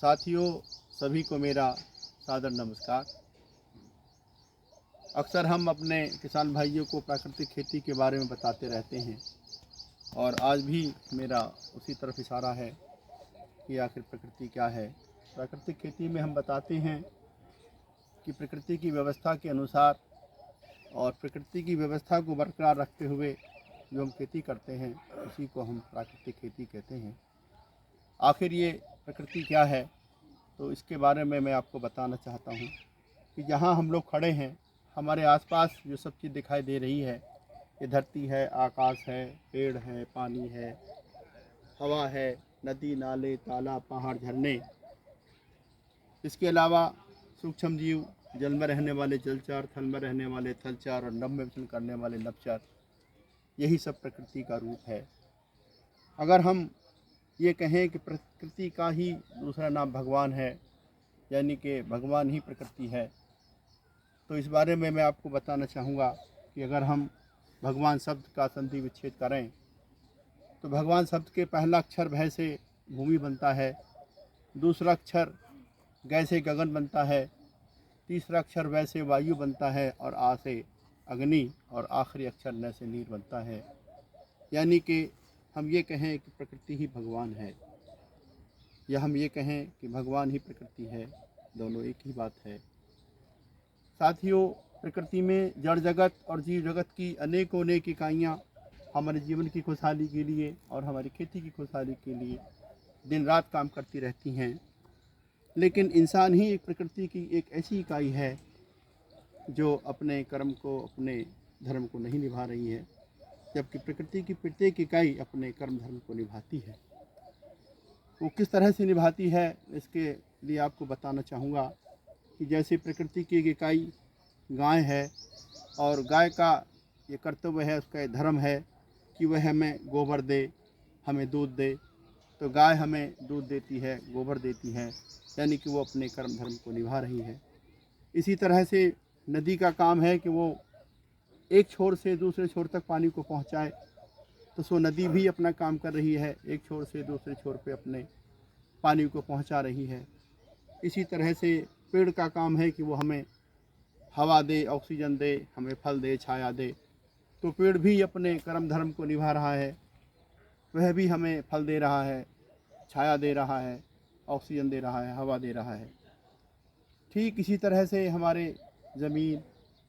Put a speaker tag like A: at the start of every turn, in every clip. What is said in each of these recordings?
A: साथियों, सभी को मेरा सादर नमस्कार। अक्सर हम अपने किसान भाइयों को प्राकृतिक खेती के बारे में बताते रहते हैं और आज भी मेरा उसी तरफ इशारा है कि आखिर प्रकृति क्या है। प्राकृतिक खेती में हम बताते हैं कि प्रकृति की व्यवस्था के अनुसार और प्रकृति की व्यवस्था को बरकरार रखते हुए जो हम खेती करते हैं उसी को हम प्राकृतिक खेती कहते हैं। आखिर ये प्रकृति क्या है, तो इसके बारे में मैं आपको बताना चाहता हूँ कि जहाँ हम लोग खड़े हैं, हमारे आसपास जो सब चीज़ दिखाई दे रही है, ये धरती है, आकाश है, पेड़ है, पानी है, हवा है, नदी नाले, तालाब, पहाड़, झरने, इसके अलावा सूक्ष्म जीव, जल में रहने वाले जलचर, थल में रहने वाले थलचर और नभ में विचरण करने वाले नभचर, यही सब प्रकृति का रूप है। अगर हम ये कहें कि प्रकृति का ही दूसरा नाम भगवान है, यानी कि भगवान ही प्रकृति है, तो इस बारे में मैं आपको बताना चाहूँगा कि अगर हम भगवान शब्द का संधि विच्छेद करें तो भगवान शब्द के पहला अक्षर भय से भूमि बनता है, दूसरा अक्षर गै से गगन बनता है, तीसरा अक्षर वै से वायु बनता है और आ से अग्नि और आखिरी अक्षर न से नीर बनता है। यानी कि हम ये कहें कि प्रकृति ही भगवान है, या हम ये कहें कि भगवान ही प्रकृति है, दोनों एक ही बात है। साथियों, प्रकृति में जड़ जगत और जीव जगत की अनेकों अनेक इकाइयाँ हमारे जीवन की खुशहाली के लिए और हमारी खेती की खुशहाली के लिए दिन रात काम करती रहती हैं, लेकिन इंसान ही एक प्रकृति की एक ऐसी इकाई है जो अपने कर्म को, अपने धर्म को नहीं निभा रही है, जबकि प्रकृति की प्रत्येक इकाई अपने कर्म धर्म को निभाती है। वो किस तरह से निभाती है, इसके लिए आपको बताना चाहूँगा कि जैसे प्रकृति की एक इकाई गाय है और गाय का ये कर्तव्य है, उसका ये धर्म है कि वह हमें गोबर दे, हमें दूध दे। तो गाय हमें दूध देती है, गोबर देती है, यानी कि वो अपने कर्म धर्म को निभा रही है। इसी तरह से नदी का काम है कि वो एक छोर से दूसरे छोर तक पानी को पहुंचाए, तो सो नदी भी अपना काम कर रही है, एक छोर से दूसरे छोर पे अपने पानी को पहुंचा रही है। इसी तरह से पेड़ का काम है कि वो हमें हवा दे, ऑक्सीजन दे, हमें फल दे, छाया दे। तो पेड़ भी अपने कर्म धर्म को निभा रहा है, वह भी हमें फल दे रहा है, छाया दे रहा है, ऑक्सीजन दे रहा है, हवा दे रहा है। ठीक इसी तरह से हमारे ज़मीन,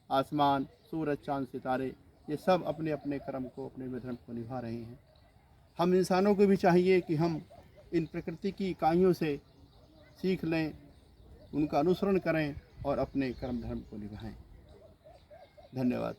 A: आसमान, सूरज, चाँद, सितारे, ये सब अपने अपने कर्म को, अपने धर्म को निभा रहे हैं। हम इंसानों को भी चाहिए कि हम इन प्रकृति की इकाइयों से सीख लें, उनका अनुसरण करें और अपने कर्म धर्म को निभाएं। धन्यवाद।